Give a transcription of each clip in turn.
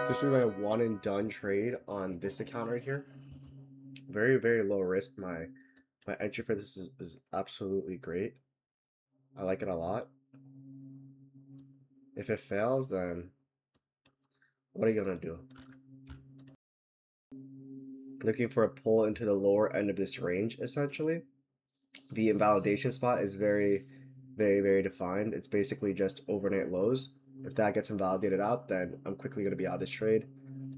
This will be my one and done trade on this account right here. Very, very low risk. My entry for this is absolutely great. I like it a lot. If it fails, then what are you gonna do? Looking for a pull into the lower end of this range, essentially. The invalidation spot is very, very, very defined. It's basically just overnight lows. If that gets invalidated out, then I'm quickly going to be out of this trade.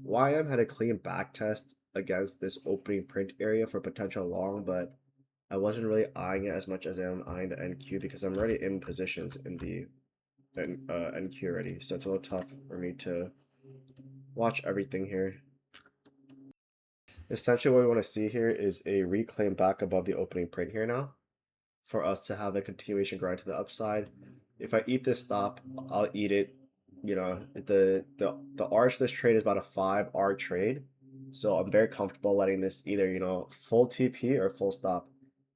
YM had a clean back test against this opening print area for potential long, but I wasn't really eyeing it as much as I am eyeing the NQ because I'm already in positions in the NQ already. So it's a little tough for me to watch everything here. Essentially, what we want to see here is a reclaim back above the opening print here now for us to have a continuation grind to the upside. If I eat this stop, I'll eat it. You know, the arch of this trade is about a 5R trade. So I'm very comfortable letting this either, full TP or full stop.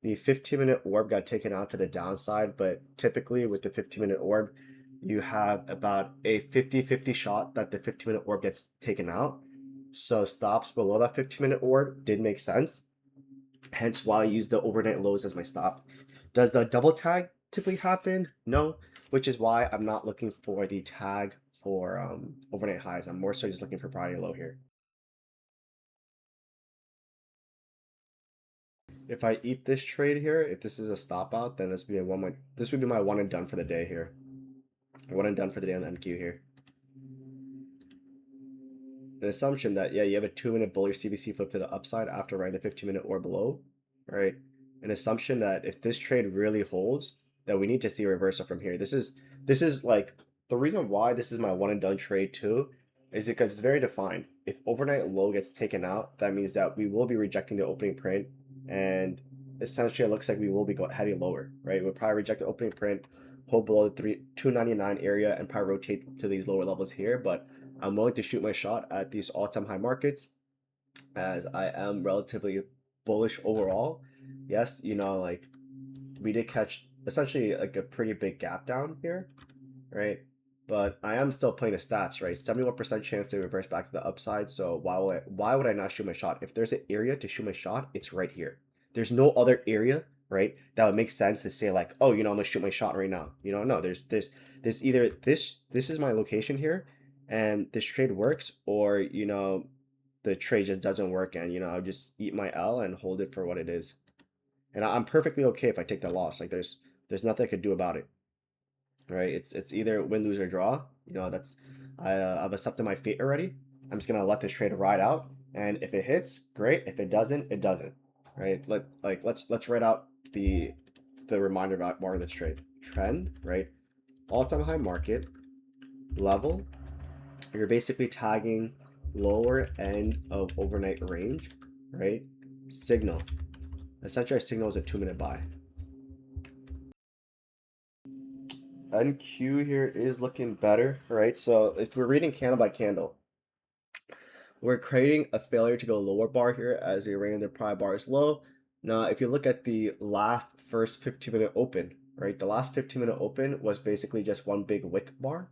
The 15-minute orb got taken out to the downside, but typically with the 15-minute orb, you have about a 50-50 shot that the 15-minute orb gets taken out. So stops below that 15-minute orb did make sense. Hence why I use the overnight lows as my stop. Does the double tag typically happen? No, which is why I'm not looking for the tag for overnight highs. I'm more so just looking for priority low here. If I eat this trade here, if this is a stop out, then this would be my one and done for the day here. One and done for the day on the NQ here. An assumption that, yeah, you have a 2-minute bullish CBC flip to the upside after running the 15-minute or below, right? An assumption that if this trade really holds, that we need to see a reversal from here. This is like the reason why this is my one and done trade too, is because it's very defined. If overnight low gets taken out, that means that we will be rejecting the opening print, and essentially it looks like we will be heading lower, right? We'll probably reject the opening print, hold below the 299 area, and probably rotate to these lower levels here, but I'm willing to shoot my shot at these all-time high markets as I am relatively bullish overall. Yes, like we did catch essentially like a pretty big gap down here, right? But I am still playing the stats, right? 71% chance to reverse back to the upside. So why would I not shoot my shot? If there's an area to shoot my shot, it's right here. There's no other area, right, that would make sense to say like, oh, I'm gonna shoot my shot right now. No, there's either this is my location here, and this trade works, or the trade just doesn't work, and I'll just eat my L and hold it for what it is. And I'm perfectly okay if I take that loss. Like there's nothing I could do about it, right? It's either win, lose, or draw. I've accepted my fate already. I'm just gonna let this trade ride out, and if it hits, great. If it doesn't, it doesn't, right? Let's write out the reminder about more of this trade trend, right? All-time high market level. You're basically tagging lower end of overnight range, right? Signal. Essentially, our signal is a 2-minute buy. NQ here is looking better, right? So if we're reading candle by candle, we're creating a failure to go lower bar here as we ran the prior bars low. Now, if you look at the first 15-minute open, right? The last 15-minute open was basically just one big wick bar.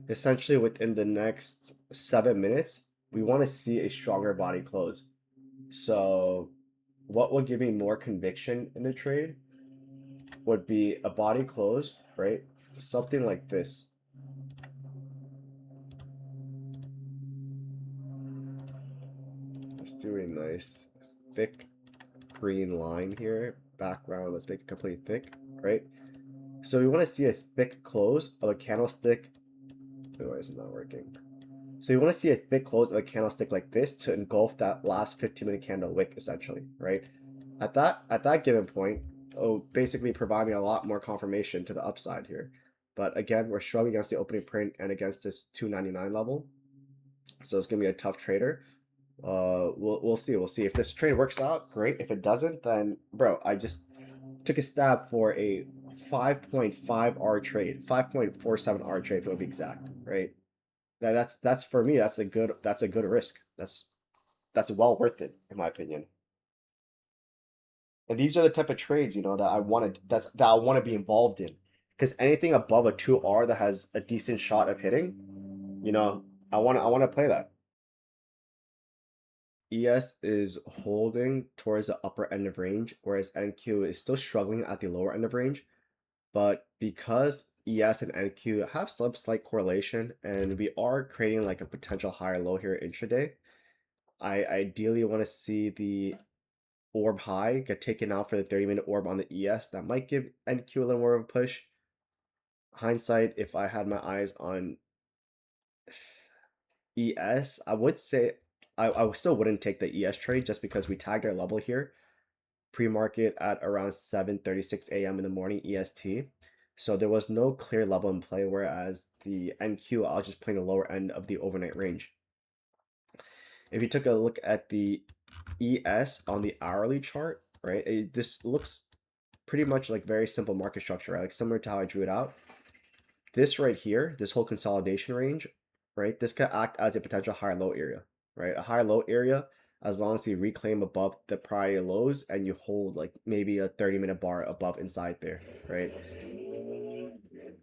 Essentially, within the next 7 minutes, we want to see a stronger body close. So what will give me more conviction in the trade would be a body close, right? Something like this. Let's do a nice thick green line here. Background, let's make it completely thick, right? So we want to see a thick close of a candlestick. Oh, why is it not working? So you want to see a thick close of a candlestick like this to engulf that last 15-minute candle wick, essentially, right? At that given point, basically provide me a lot more confirmation to the upside here. But again, we're struggling against the opening print and against this 299 level. So it's gonna be a tough trader. We'll see. We'll see if this trade works out. Great. If it doesn't, then bro, I just took a stab for a 5.5R trade, 5.47R trade to be exact, right? That's for me. That's a good risk. That's well worth it in my opinion. And these are the type of trades that I wanted. That I want to be involved in, because anything above a 2R that has a decent shot of hitting, I want to play that. ES is holding towards the upper end of range, whereas NQ is still struggling at the lower end of range. But because ES and NQ have some slight correlation, and we are creating like a potential higher low here intraday, I ideally want to see the orb high get taken out for the 30-minute orb on the ES. That might give NQ a little more of a push. Hindsight, if I had my eyes on ES, I would say I still wouldn't take the ES trade just because we tagged our level here pre-market at around 7:36 a.m. in the morning EST. So there was no clear level in play, whereas the NQ, I was just playing the lower end of the overnight range. If you took a look at the ES on the hourly chart, right, this looks pretty much like very simple market structure, right? Like similar to how I drew it out. This right here, this whole consolidation range, right? This could act as a potential high low area, right? A high low area, as long as you reclaim above the prior lows and you hold like maybe a 30-minute bar above inside there, right?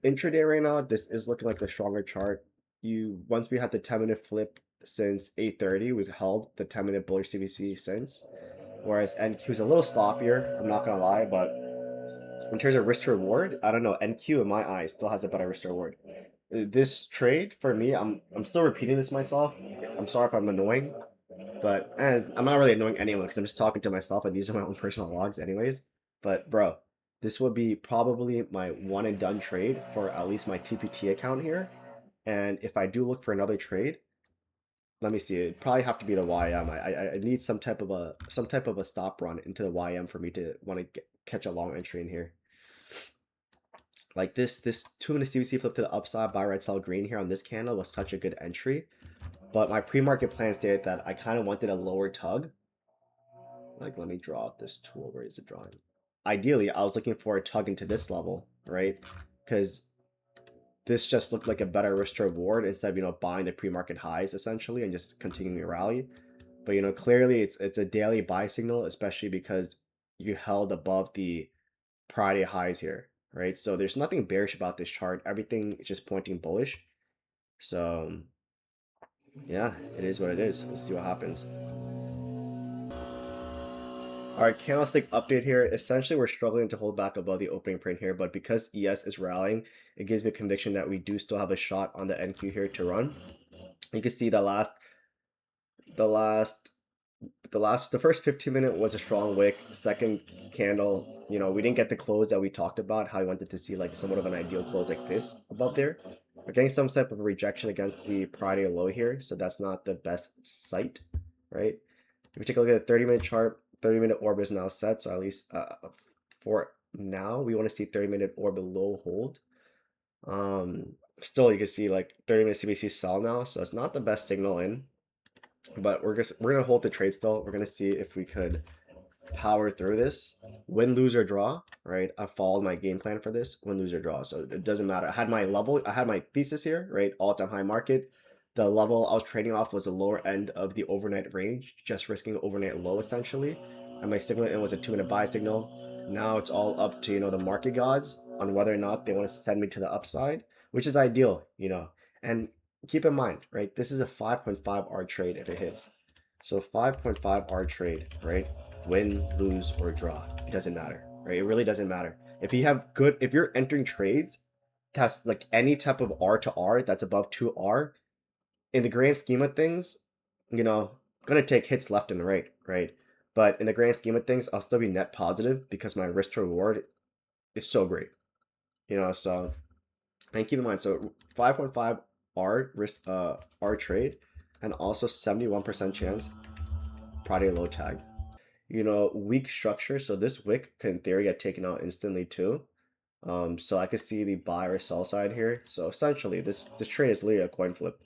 Intraday right now, this is looking like the stronger chart. Once we had the 10-minute flip since 8:30, we've held the 10-minute bullish CVC since. Whereas NQ is a little sloppier, I'm not gonna lie, but in terms of risk to reward, I don't know. NQ in my eyes still has a better risk to reward. This trade for me, I'm still repeating this myself. I'm sorry if I'm annoying, but as I'm not really annoying anyone because I'm just talking to myself and these are my own personal logs anyways. But bro, this would be probably my one and done trade for at least my TPT account here. And if I do look for another trade, let me see. It'd probably have to be the YM. I need some type of a stop run into the YM for me to want to catch a long entry in here. Like this 2-minute CVC flip to the upside, buy red, sell green here on this candle was such a good entry. But my pre-market plan stated that I kind of wanted a lower tug. Like, let me draw out this tool. Where is it drawing? Ideally, I was looking for a tug into this level, right? Because this just looked like a better risk to reward instead of, buying the pre-market highs essentially and just continuing to rally. But, clearly it's a daily buy signal, especially because you held above the Friday highs here, right? So there's nothing bearish about this chart. Everything is just pointing bullish. So yeah, it is what it is. Let's see what happens. All right, candlestick update here. Essentially, we're struggling to hold back above the opening print here, but because ES is rallying, it gives me conviction that we do still have a shot on the NQ here to run. You can see the first 15-minute was a strong wick. Second candle, we didn't get the close that we talked about, how we wanted to see like somewhat of an ideal close like this above there. We're getting some type of rejection against the Friday low here, so that's not the best sight, right? If we take a look at the 30-minute chart, 30-minute orb is now set, so at least for now, we want to see 30-minute orb below hold. Still, you can see like 30-minute CBC sell now, so it's not the best signal in. But we're gonna hold the trade still. We're gonna see if we could power through this. Win, lose, or draw, right? I followed my game plan for this. Win, lose, or draw. So it doesn't matter. I had my thesis here, right? All-time high market. The level I was trading off was the lower end of the overnight range, just risking overnight low essentially. And my signal in was a 2-minute buy signal. Now it's all up to, the market gods on whether or not they want to send me to the upside, which is ideal. And keep in mind, right? This is a 5.5 R trade if it hits. So 5.5 R trade, right? Win, lose, or draw. It doesn't matter, right? It really doesn't matter. If you're entering trades that's like any type of R to R that's above 2R, in the grand scheme of things, gonna take hits left and right, right? But in the grand scheme of things, I'll still be net positive because my risk to reward is so great, so and keep in mind, so 5.5 R risk R trade and also 71% chance Friday low tag. Weak structure, so this wick can in theory get taken out instantly too. So I could see the buy or sell side here. So essentially, this trade is literally a coin flip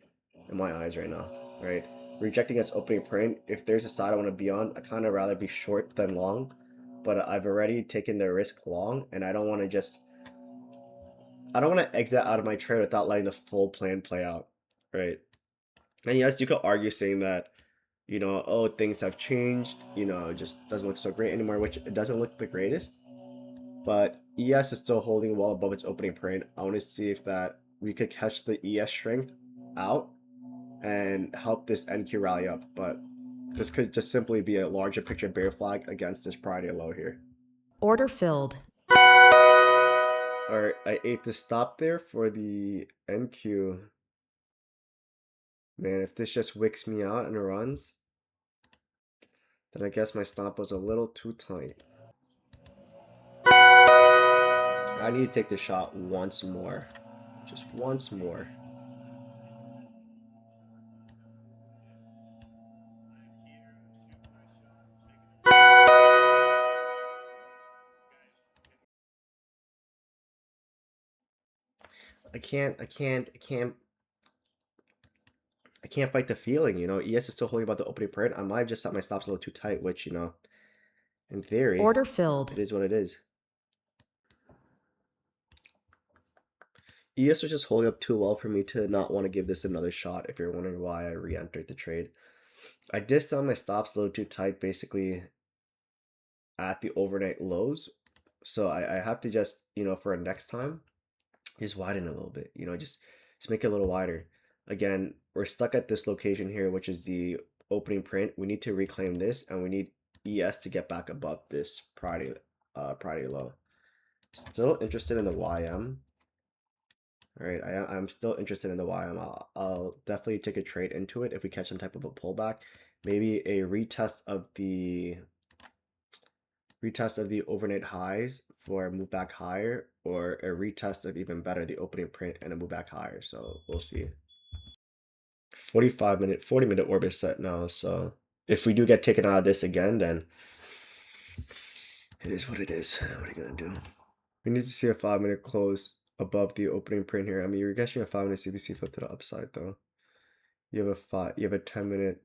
in my eyes right now, right? Rejecting its opening print. If there's a side I want to be on, I kind of rather be short than long, but I've already taken the risk long, and I don't want to exit out of my trade without letting the full plan play out, right? And yes, you could argue saying that, oh, things have changed, it just doesn't look so great anymore, which it doesn't look the greatest. But ES is still holding well above its opening print. I want to see if that we could catch the ES strength out and help this NQ rally up. But This could just simply be a larger picture bear flag against this priority low here. Order filled. Alright, I ate the stop there for the NQ. Man, if this just wicks me out and runs, then I guess my stop was a little too tight. I need to take the shot once more. Just once more. I can't fight the feeling, you know. ES is still holding about the opening print. I might have just set my stops a little too tight, which, you know, in theory, Order filled. it is what it is. ES was just holding up too well for me to not want to give this another shot, if you're wondering why I re-entered the trade. I did set my stops a little too tight, basically, at the overnight lows. So I have to just, you know, for next time, just widen a little bit, you know, just make it a little wider. Again, we're stuck at this location here, which is the opening print. We need to reclaim this, and we need ES to get back above this priority low. Still interested in the YM. All right, I'm still interested in the YM. I'll definitely take a trade into it if we catch some type of a pullback. Maybe a retest of the overnight highs for a move back higher, or a retest of even better the opening print and a move back higher. So we'll see. 40-minute orbit set now. So if we do get taken out of this again, then it is what it is. What are you gonna do? We need to see a 5-minute close above the opening print here. I mean, you're getting a 5-minute CBC flip to the upside though. You have a 10-minute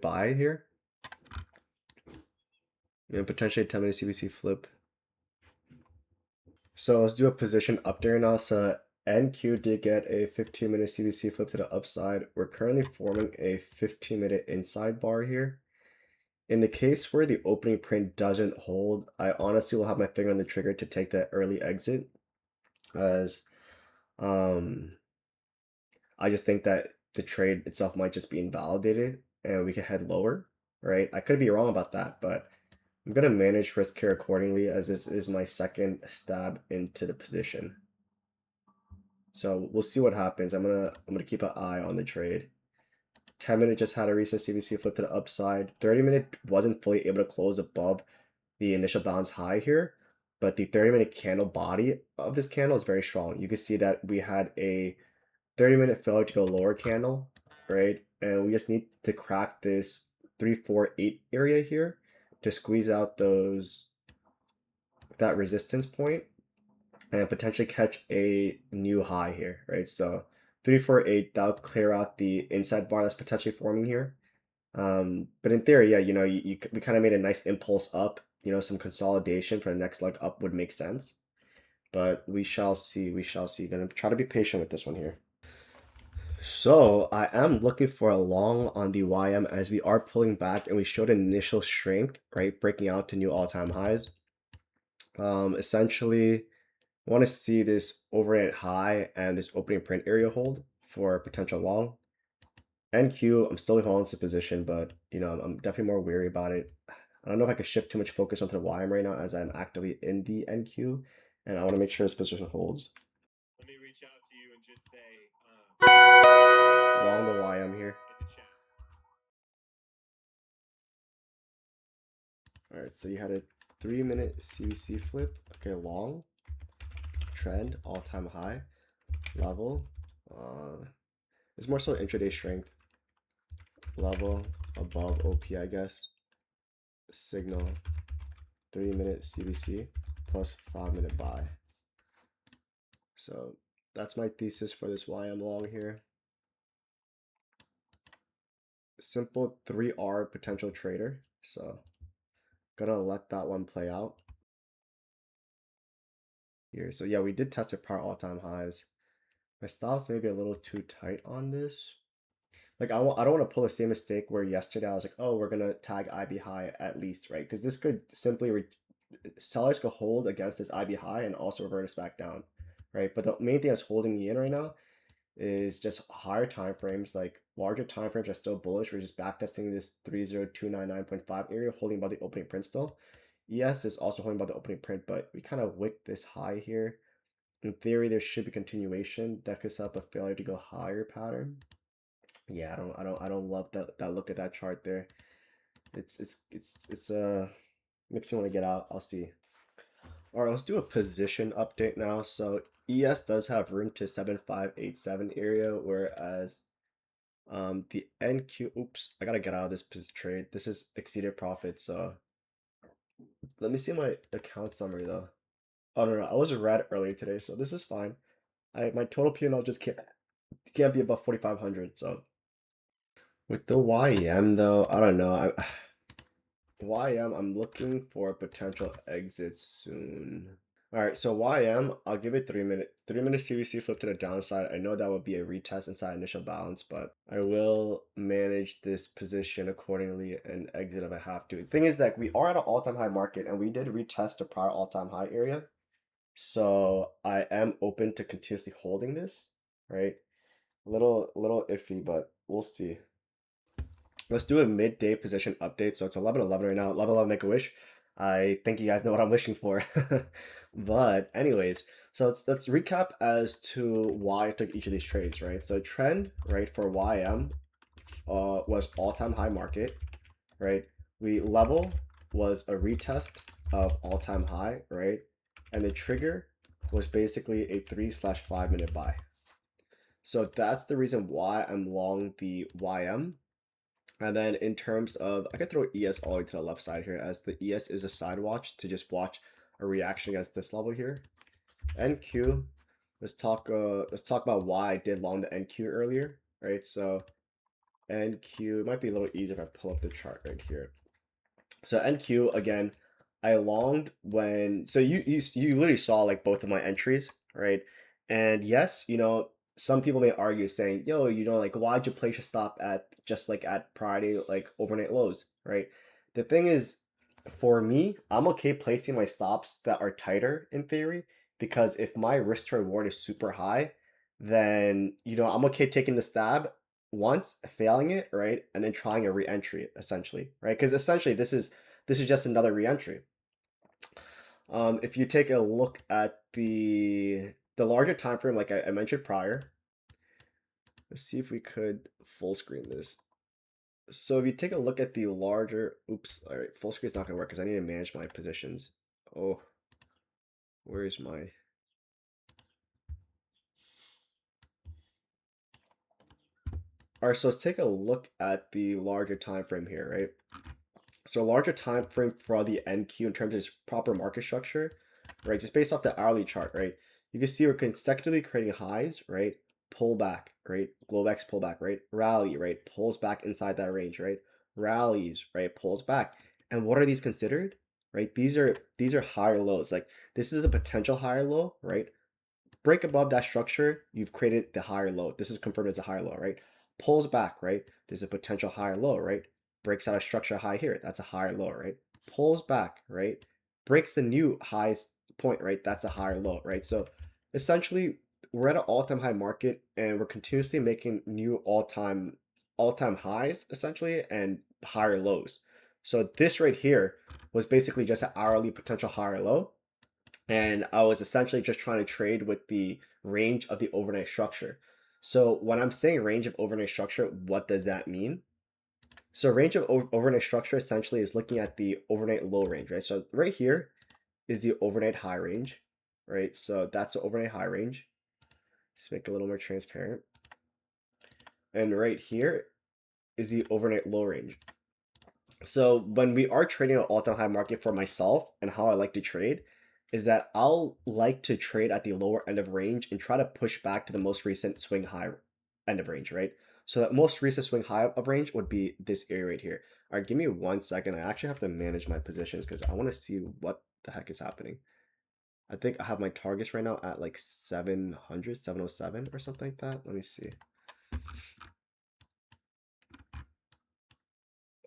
buy here. And potentially a 10-minute CBC flip. So let's do a position update now. So NQ did get a 15-minute CBC flip to the upside. We're currently forming a 15-minute inside bar here. In the case where the opening print doesn't hold, I honestly will have my finger on the trigger to take that early exit, as I just think that the trade itself might just be invalidated and we can head lower, right? I could be wrong about that, but I'm gonna manage risk here accordingly, as this is my second stab into the position. So we'll see what happens. I'm gonna keep an eye on the trade. 10-minute just had a recent CBC flip to the upside. 30-minute wasn't fully able to close above the initial bounce high here, but the 30-minute candle body of this candle is very strong. You can see that we had a 30-minute failure to go lower candle, right? And we just need to crack this 348 area here to squeeze out that resistance point and potentially catch a new high here, right? So 348, that'll clear out the inside bar that's potentially forming here. But in theory, yeah, you know, we kind of made a nice impulse up. You know, some consolidation for the next leg up would make sense. But we shall see. We shall see. Gonna try to be patient with this one here. So I am looking for a long on the YM, as we are pulling back and we showed initial strength, right? Breaking out to new all-time highs. Essentially, I want to see this overnight high and this opening print area hold for potential long. NQ, I'm still holding this position, but you know, I'm definitely more weary about it. I don't know if I could shift too much focus onto the YM right now, as I'm actively in the NQ, and I want to make sure this position holds. Let me reach out to you and just say Long the YM here. in the chat. All right, so you had a 3-minute CBC flip. Okay, long trend, all-time high level. It's more so intraday strength. Level above OP, I guess. Signal 3-minute CBC plus 5-minute buy. So that's my thesis for this YM long here. Simple 3R potential trader. So gonna let that one play out here. So yeah, we did test it prior all-time highs. My stops may be a little too tight on this. Like I don't want to pull the same mistake where yesterday I was like, oh, we're gonna tag IB high at least, right? Because this could simply sellers could hold against this IB high and also revert us back down, right? But the main thing that's holding me in right now is just higher time frames, like larger time frames are still bullish. We're just backtesting this 30299.5 area, holding about the opening print still. ES is also holding about the opening print, but we kind of wicked this high here. In theory, there should be continuation. That could set up a failure to go higher pattern. Yeah, I don't love that look at that chart there. It's makes me want to get out. I'll see. All right, let's do a position update now. So ES does have room to 7587 area, whereas the NQ, oops, I gotta get out of this trade. This is exceeded profit, so let me see my account summary though. Oh no, I was red earlier today, so this is fine. My total P&L just can't be above 4500. So with the YM though, I don't know. YM, I'm looking for a potential exit soon. All right, so YM, I'll give it 3 minute. 3 minute CVC flip to the downside. I know that would be a retest inside initial balance, but I will manage this position accordingly and exit if I have to. The thing is that we are at an all-time high market, and we did retest the prior all-time high area. So I am open to continuously holding this, right? A little iffy, but we'll see. Let's do a midday position update. So it's 11:11 right now. 11:11 make a wish. I think you guys know what I'm wishing for. But anyways, so let's recap as to why I took each of these trades, right? So trend, right, for YM was all-time high market, right? We level was a retest of all-time high, right? And the trigger was basically a 3/5 minute buy. So that's the reason why I'm long the YM. And then in terms of, I could throw ES all the way to the left side here, as the ES is a side watch to just watch a reaction against this level here. NQ, let's talk about why I did long the NQ earlier, right? So NQ, it might be a little easier if I pull up the chart right here. So NQ again, I longed when, so you literally saw like both of my entries, right? And yes, some people may argue saying, yo, like why'd you place your stop at just like at Friday, like overnight lows, right? The thing is, for me, I'm okay placing my stops that are tighter in theory, because if my risk to reward is super high, then I'm okay taking the stab once, failing it, right, and then trying a re-entry essentially, right? Because essentially this is just another re-entry. If you take a look at the larger time frame, like I mentioned prior, let's see if we could full screen this. So if you take a look at the larger, oops, all right, full screen's not gonna work because I need to manage my positions. Oh, where is my? All right, so let's take a look at the larger time frame here, right? So larger time frame for the NQ in terms of its proper market structure, right? Just based off the hourly chart, right? You can see we're consecutively creating highs, right? Pull back, right? Globex pullback, right? Rally, right? Pulls back inside that range, right? Rallies, right? Pulls back. And what are these considered? Right? These are higher lows. Like this is a potential higher low, right? Break above that structure, you've created the higher low. This is confirmed as a higher low, right? Pulls back, right? There's a potential higher low, right? Breaks out a structure high here. That's a higher low, right? Pulls back, right? Breaks the new highest point, right? That's a higher low, right? So essentially, we're at an all-time high market, and we're continuously making new all-time highs essentially and higher lows. So this right here was basically just an hourly potential higher low, and I was essentially just trying to trade with the range of the overnight structure. So when I'm saying range of overnight structure, what does that mean? So range of overnight structure essentially is looking at the overnight low range, right? So right here is the overnight high range, right? So that's the overnight high range. Let's make it a little more transparent. And right here is the overnight low range. So when we are trading an all-time high market, for myself and how I like to trade is that I'll like to trade at the lower end of range and try to push back to the most recent swing high end of range, right? So that most recent swing high of range would be this area right here. All right, give me 1 second. I actually have to manage my positions because I want to see what the heck is happening. I think I have my targets right now at like 700, 707 or something like that. Let me see.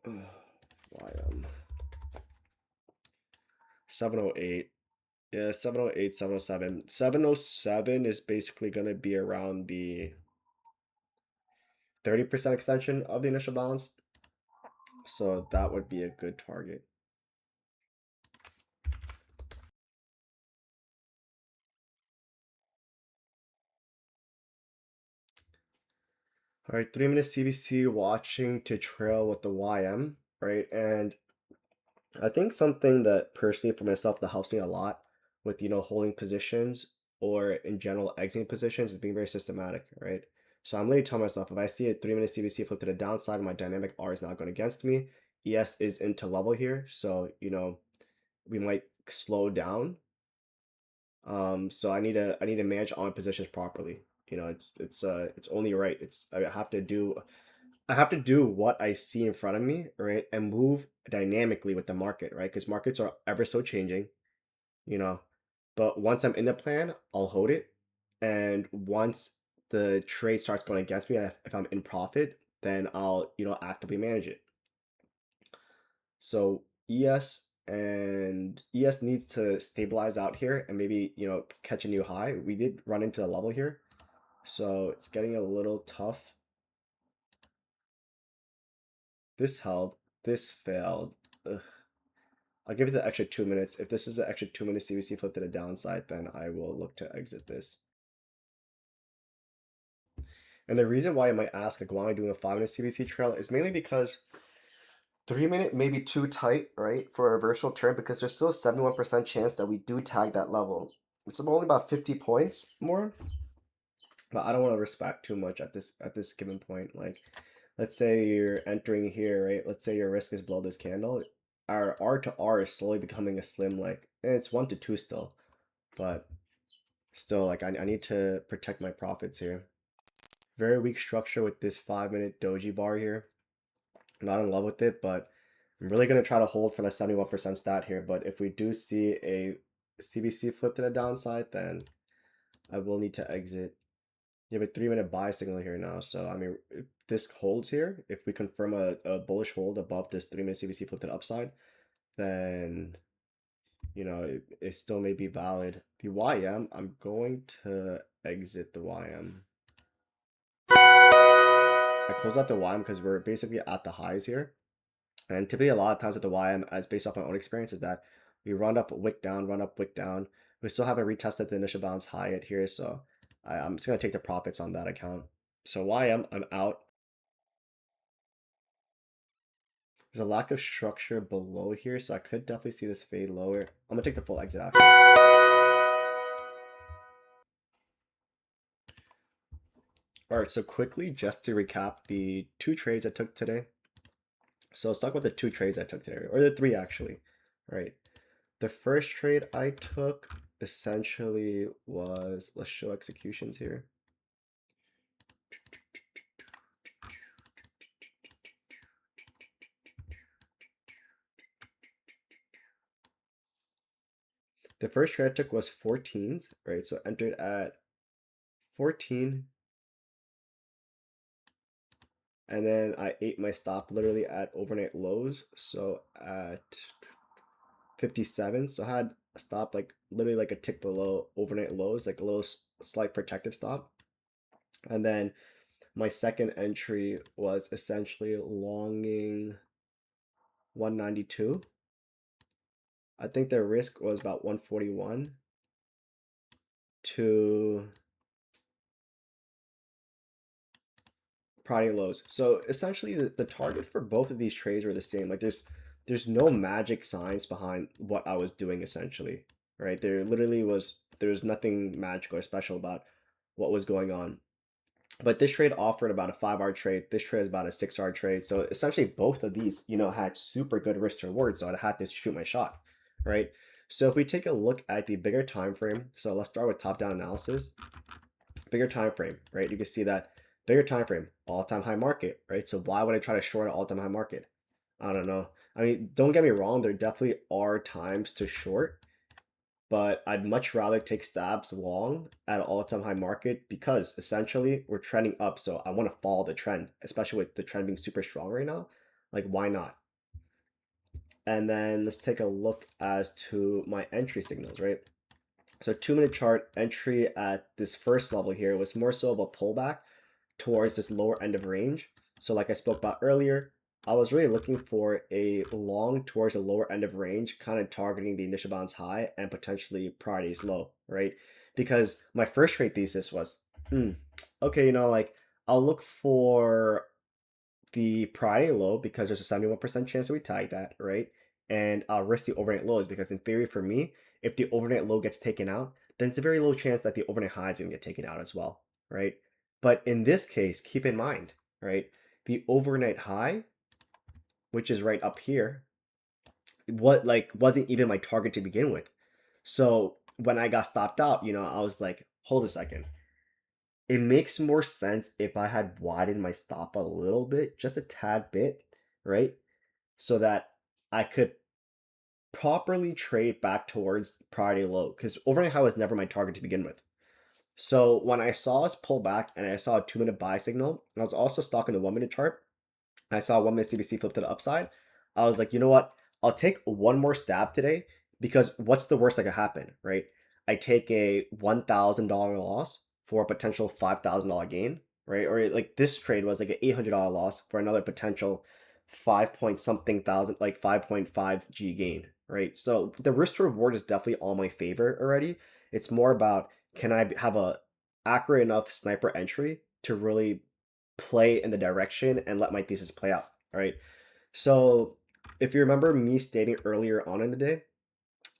Why 708. Yeah, 708, 707. 707 is basically going to be around the 30% extension of the initial balance. So that would be a good target. All right, 3 minute CBC watching to trail with the YM, right? And I think something that personally for myself that helps me a lot with holding positions or in general exiting positions is being very systematic, right? So I'm literally telling myself if I see a 3 minute CBC flip to the downside, my dynamic R is not going against me. ES is into level here, so we might slow down. So I need to manage all my positions properly. It's only right. I have to do what I see in front of me, right, and move dynamically with the market, right? Because markets are ever so changing, you know. But once I'm in the plan, I'll hold it, and once the trade starts going against me, if I'm in profit, then I'll actively manage it. So ES needs to stabilize out here and maybe catch a new high. We did run into a level here, so it's getting a little tough. This held, this failed. Ugh. I'll give it the extra 2 minutes. If this is an extra 2 minute CBC flip to the downside, then I will look to exit this. And the reason why I might ask like why am I doing a 5 minute CBC trail is mainly because 3 minute may be too tight, right, for a reversal turn because there's still a 71% chance that we do tag that level. It's only about 50 points more, but I don't want to respect too much at this given point. Like, let's say you're entering here, right? Let's say your risk is below this candle. Our R to R is slowly becoming a slim, like, and it's 1 to 2 still, but still, like, I need to protect my profits here. Very weak structure with this 5 minute doji bar here. I'm not in love with it, but I'm really going to try to hold for the 71% stat here. But if we do see a CBC flip to the downside, then I will need to exit. You have a 3 minute buy signal here now. So, I mean, if this holds here, if we confirm a bullish hold above this 3 minute CBC flip to the upside, then, it still may be valid. The YM, I'm going to exit the YM. I close out the YM because we're basically at the highs here. And typically, a lot of times with the YM, as based off my own experience, is that we run up, wick down, run up, wick down. We still haven't retested the initial balance high yet here, so I'm just gonna take the profits on that account. So YM, I'm out. There's a lack of structure below here, so I could definitely see this fade lower. I'm gonna take the full exit after. All right, so quickly, just to recap the 2 trades I took today. So let's talk about the 2 trades I took today, or the 3 actually. All right. The first trade I took essentially was, let's show executions here. The first trade I took was 14s, right? So entered at 14, and then I ate my stop literally at overnight lows, so at 57. So I had a stop like literally like a tick below overnight lows, like a little slight protective stop. And then my second entry was essentially longing 192. I think the risk was about 141 to prodding lows. So essentially the target for both of these trades were the same. Like there's no magic science behind what I was doing essentially, right? There was nothing magical or special about what was going on. But this trade offered about a 5 hour trade. This trade is about a 6 hour trade. So essentially both of these, had super good risk to reward. So I had to shoot my shot, right? So if we take a look at the bigger time frame, so let's start with top down analysis. Bigger time frame, right? You can see that bigger time frame, all-time high market, right? So why would I try to short an all-time high market? I don't know. I mean, don't get me wrong, there definitely are times to short, but I'd much rather take stabs long at an all-time high market because essentially we're trending up. So I want to follow the trend, especially with the trend being super strong right now. Like, why not? And then let's take a look as to my entry signals, right? So 2 minute chart entry at this first level here was more so of a pullback towards this lower end of range. So like I spoke about earlier, I was really looking for a long towards the lower end of range, kind of targeting the initial bounce high and potentially priorities low, right? Because my first trade thesis was, okay, like I'll look for the priority low because there's a 71% chance that we tag that, right? And I'll risk the overnight lows because in theory for me, if the overnight low gets taken out, then it's a very low chance that the overnight high is going to get taken out as well, right? But in this case, keep in mind, right? The overnight high, which is right up here, wasn't even my target to begin with. So when I got stopped out, I was like, hold a second. It makes more sense if I had widened my stop a little bit, just a tad bit, right? So that I could properly trade back towards priority low because overnight high was never my target to begin with. So when I saw us pull back and I saw a 2-minute buy signal, and I was also stalking the 1-minute chart, I saw 1-minute CBC flip to the upside. I was like, you know what? I'll take one more stab today because what's the worst that could happen, right? I take a $1,000 loss for a potential $5,000 gain, right? Or like this trade was like an $800 loss for another potential 5 point something thousand, like 5.5 G gain, right? So the risk to reward is definitely all my favor already. It's more about can I have a accurate enough sniper entry to really play in the direction and let my thesis play out. All right. So if you remember me stating earlier on in the day,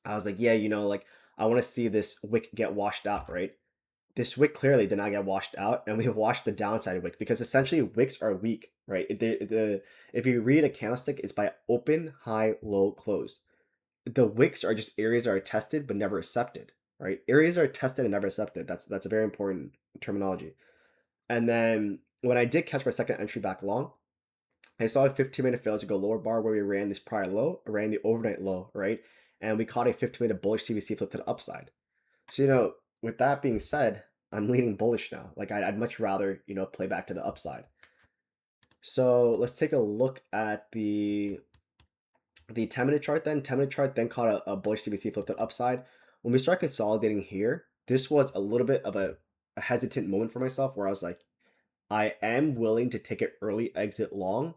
I was like, yeah, like I want to see this wick get washed out, right? This wick clearly did not get washed out, and we washed the downside wick because essentially wicks are weak, right? If you read a candlestick, it's by open, high, low, close. The wicks are just areas that are tested but never accepted, right? Areas are tested and never accepted. That's a very important terminology. And then when I did catch my second entry back long, I saw a 15-minute fail to go lower bar where we ran this prior low, ran the overnight low, right? And we caught a 15-minute bullish CVC flip to the upside. So, with that being said, I'm leaning bullish now. Like I'd much rather, play back to the upside. So let's take a look at the 10-minute chart then. 10-minute chart then caught a bullish CVC flip to the upside. When we start consolidating here, this was a little bit of a hesitant moment for myself where I was like, I am willing to take an early exit long,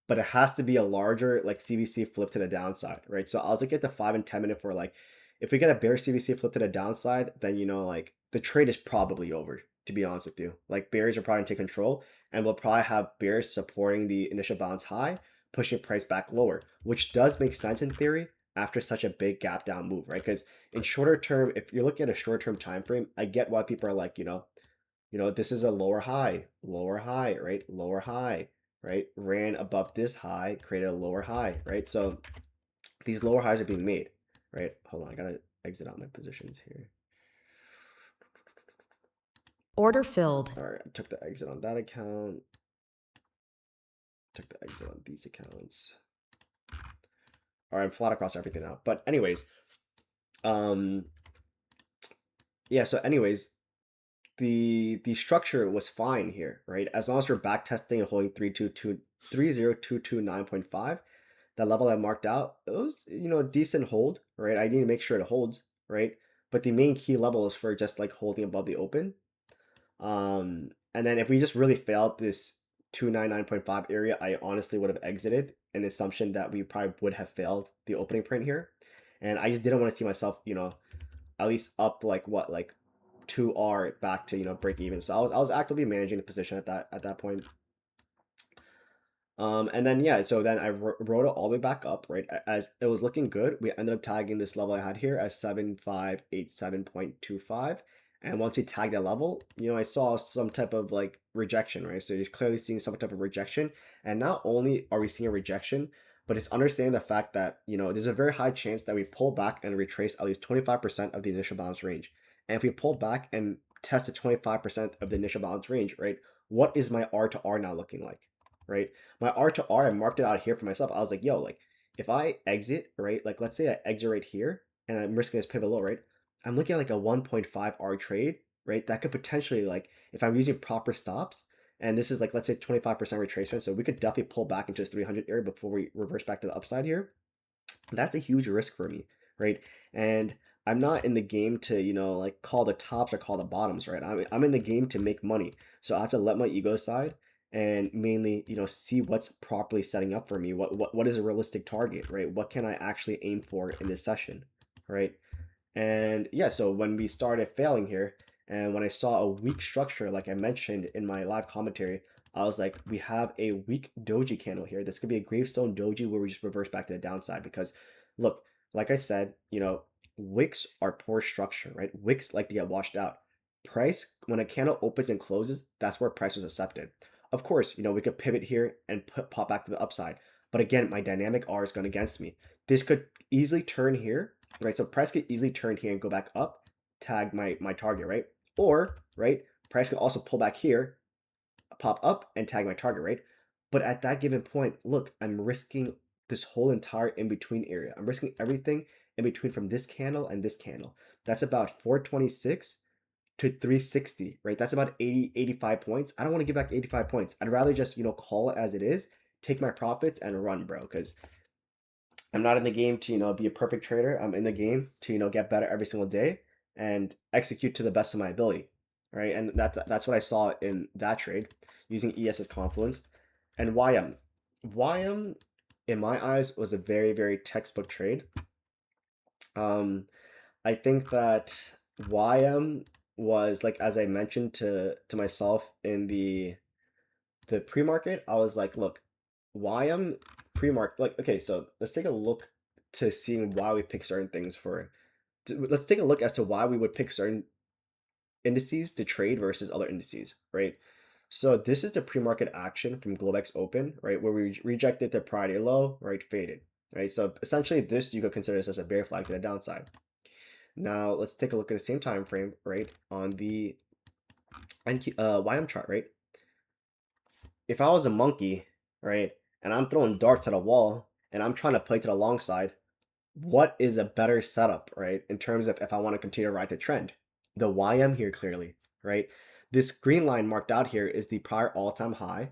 but it has to be a larger like CVC flip to the downside, right? So I was like at the 5 and 10-minute for like, if we get a bear CVC flip to the downside, then like the trade is probably over, to be honest with you. Like bears are probably gonna take control and we'll probably have bears supporting the initial bounce high, pushing price back lower, which does make sense in theory after such a big gap down move, right? Because in shorter term, if you're looking at a short term time frame, I get why people are like, this is a lower high, right? Lower high, right? Ran above this high, created a lower high, right? So these lower highs are being made, right? Hold on, I gotta exit out my positions here. Order filled. All right, I took the exit on that account. Took the exit on these accounts. All right, I'm flat across everything now. But anyways, yeah. So anyways, the structure was fine here, right? As long as we're back testing and holding 3022.5, that level I marked out, it was a decent hold, right? I need to make sure it holds, right? But the main key level is for just like holding above the open. And then if we just really failed this 299.5 area, I honestly would have exited an assumption that we probably would have failed the opening print here. And I just didn't want to see myself, at least up like 2R back to break even. So I was actively managing the position at that point. And then yeah, so then I wrote it all the way back up, right? As it was looking good, we ended up tagging this level I had here as 7587.25. And once we tagged that level, I saw some type of like rejection, right? So you're clearly seeing some type of rejection. And not only are we seeing a rejection, but it's understanding the fact that, there's a very high chance that we pull back and retrace at least 25% of the initial balance range. And if we pull back and test the 25% of the initial balance range, right? What is my R to R now looking like, right? My R to R, I marked it out here for myself. I was like, yo, like if I exit, right? Like let's say I exit right here and I'm risking this pivot low, right? I'm looking at like a 1.5 R trade, right? That could potentially like, if I'm using proper stops, and this is like, let's say 25% retracement. So we could definitely pull back into this 300 area before we reverse back to the upside here. That's a huge risk for me, right? And I'm not in the game to, you know, like call the tops or call the bottoms, right? I'm in the game to make money. So I have to let my ego aside and mainly, you know, see what's properly setting up for me. What is a realistic target, right? What can I actually aim for in this session, right? And yeah, so when we started failing here, and when I saw a weak structure, like I mentioned in my live commentary, I was like, we have a weak doji candle here. This could be a gravestone doji where we just reverse back to the downside because look, like I said, you know, wicks are poor structure, right? Wicks like to get washed out. Price, when a candle opens and closes, that's where price was accepted. Of course, you know, we could pivot here and pop back to the upside. But again, my dynamic R is going against me. This could easily turn here, right? So price could easily turn here and go back up, tag my target, right? Or, right, price could also pull back here, pop up and tag my target, right? But at that given point, look, I'm risking this whole entire in-between area. I'm risking everything in between from this candle and this candle. That's about 426 to 360, right? That's about 80, 85 points. I don't want to give back 85 points. I'd rather just, you know, call it as it is, take my profits and run, bro, because I'm not in the game to, you know, be a perfect trader. I'm in the game to, you know, get better every single day and execute to the best of my ability, right? And that's what I saw in that trade using ES as confluence. And YM. YM, in my eyes, was a very, very textbook trade. I think that YM was like, as I mentioned to myself in the pre-market, I was like, look, YM pre-market, like, okay, so let's take a look to seeing why we pick certain things for, let's take a look as to why we would pick certain indices to trade versus other indices, right? So this is the pre-market action from Globex Open, right, where we rejected the priority low, right, faded, right? So essentially this, you could consider this as a bear flag to the downside. Now let's take a look at the same time frame, right, on the YM chart, right? If I was a monkey, right, and I'm throwing darts at a wall and I'm trying to play to the long side, what is a better setup, right, in terms of if I want to continue to ride the trend? The YM here clearly, right? This green line marked out here is the prior all-time high.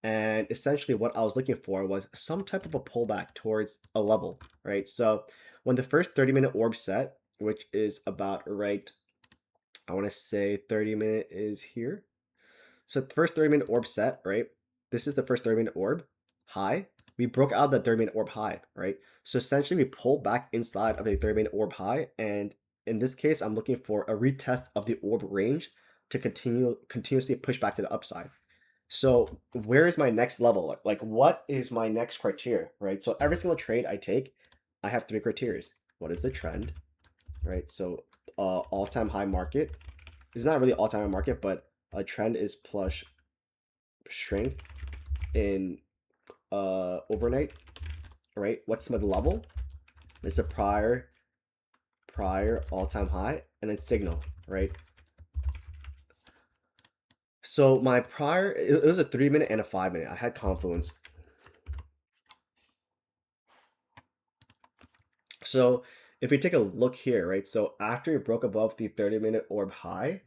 And essentially what I was looking for was some type of a pullback towards a level, right? So when the first 30-minute orb set, which is about right, I want to say 30-minute is here. So the first 30-minute orb set, right? This is the first 30-minute orb high. We broke out the 30-minute orb high, right? So essentially we pulled back inside of a 30-minute orb high. And in this case, I'm looking for a retest of the orb range to continuously push back to the upside. So where is my next level? Like what is my next criteria, right? So every single trade I take, I have three criteria. What is the trend, right? So all-time high market. It's not really all-time high market, but a trend is plus strength in overnight, right? What's the level? It's a prior all-time high, and then signal, right? So my prior, it was a 3-minute and a 5-minute. I had confluence. So if we take a look here, right? So after it broke above the 30-minute orb high,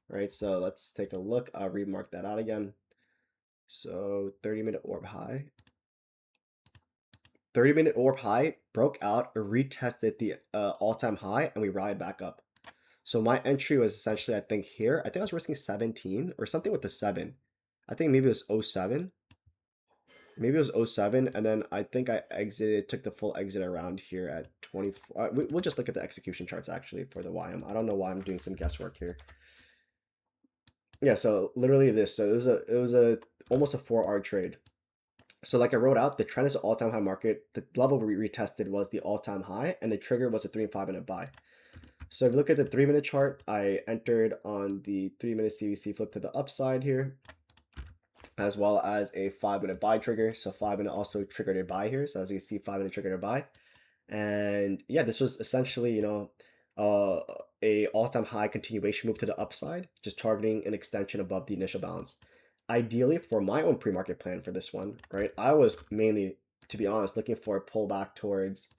right? So let's take a look. I'll remark that out again. So 30-minute orb high. 30-minute orb high broke out, retested the all-time high, and we ride back up. So my entry was essentially, I think here, I think I was risking 17 or something with the 7. I think maybe it was 07. Maybe it was 07, and then I think I exited, took the full exit around here at 24. We'll just look at the execution charts actually for the YM. I don't know why I'm doing some guesswork here. Yeah, so literally this. So it was a almost a 4R trade. So like I wrote out, the trend is an all-time high market. The level we retested was the all-time high, and the trigger was a 3 and 5-minute buy. So if you look at the 3-minute chart, I entered on the 3-minute CVC flip to the upside here, as well as a 5-minute buy trigger. So 5-minute also triggered a buy here. So as you can see, 5-minute triggered a buy. And yeah, this was essentially, you know, a all-time high continuation move to the upside, just targeting an extension above the initial balance. Ideally, for my own pre-market plan for this one, right, I was mainly, to be honest, looking for a pullback towards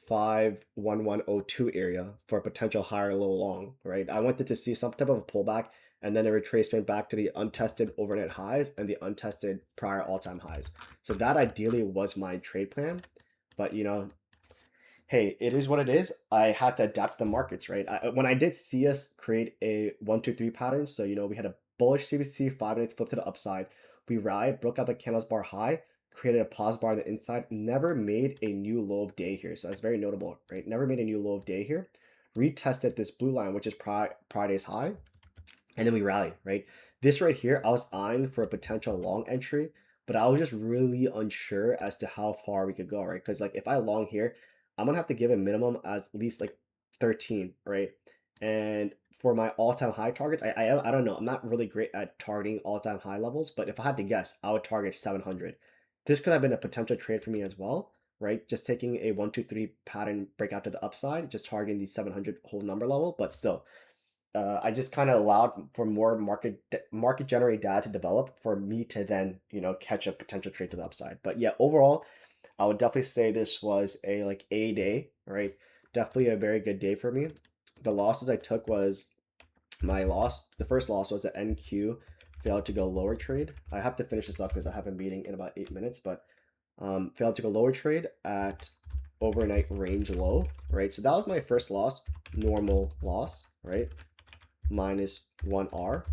51102 area for a potential higher low long, right? I wanted to see some type of a pullback and then a retracement back to the untested overnight highs and the untested prior all-time highs. So that ideally was my trade plan, but you know, hey, it is what it is. I had to adapt to the markets, right? When I did see us create a 1, 2, 3 pattern, so we had a bullish CBC, 5 minutes flip to the upside. We ride, broke out the candles bar high, created a pause bar on the inside, never made a new low of day here. So that's very notable, right? Never made a new low of day here. Retested this blue line, which is Friday's high, and then we rally, right? This right here, I was eyeing for a potential long entry, but I was just really unsure as to how far we could go, right? Because like if I long here, I'm gonna have to give a minimum as at least like 13, right? And for my all-time high targets, I don't know. I'm not really great at targeting all-time high levels, but if I had to guess, I would target 700. This could have been a potential trade for me as well, right? Just taking a 1, 2, 3 pattern breakout to the upside, just targeting the 700 whole number level, but still I just kind of allowed for more market generated data to develop for me to then catch a potential trade to the upside. But yeah, overall, I would definitely say this was a like A day, right? Definitely a very good day for me. The losses I took was my loss. The first loss was at NQ failed to go lower trade. I have to finish this up because I have a meeting in about 8 minutes, but failed to go lower trade at overnight range low, right? So that was my first loss, normal loss, right? Minus 1R,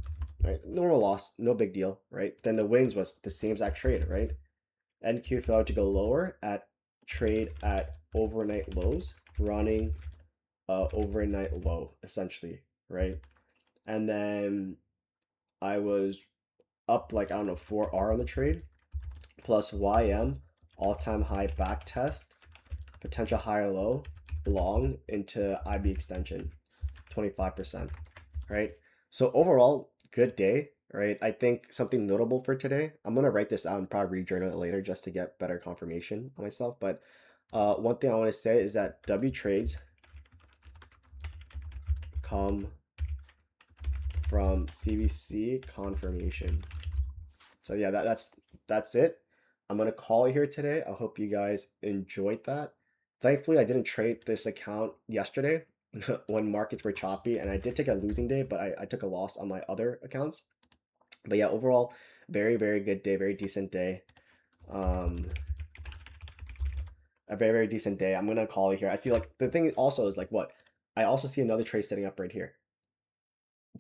right? Normal loss, no big deal, right? Then the wins was the same exact trade, right? NQ failed to go lower at trade at overnight lows, running overnight low, essentially, right? And then I was up like, I don't know, 4R on the trade, plus YM, all-time high back test, potential higher low, long into IB extension, 25%. Right? So overall, good day, right? I think something notable for today, I'm gonna write this out and probably rejournal it later just to get better confirmation on myself. But one thing I want to say is that W trades come from CBC confirmation. So yeah, that's it. I'm gonna call it here today. I hope you guys enjoyed that. Thankfully, I didn't trade this account yesterday when markets were choppy, and I did take a losing day, but I took a loss on my other accounts. But yeah, overall, very, very good day, very decent day. Um, a very, very decent day. I'm gonna call it here. I see like the thing also is like what? I also see another trade setting up right here.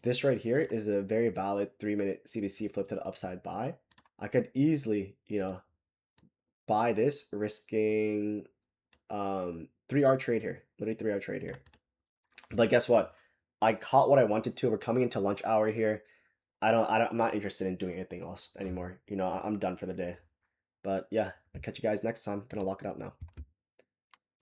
This right here is a very valid 3-minute CBC flip to the upside buy. I could easily, buy this, risking 3R trade here. Literally 3R trade here. But guess what? I caught what I wanted to. We're coming into lunch hour here. I'm not interested in doing anything else anymore. I'm done for the day. But yeah, I'll catch you guys next time. Gonna lock it up now.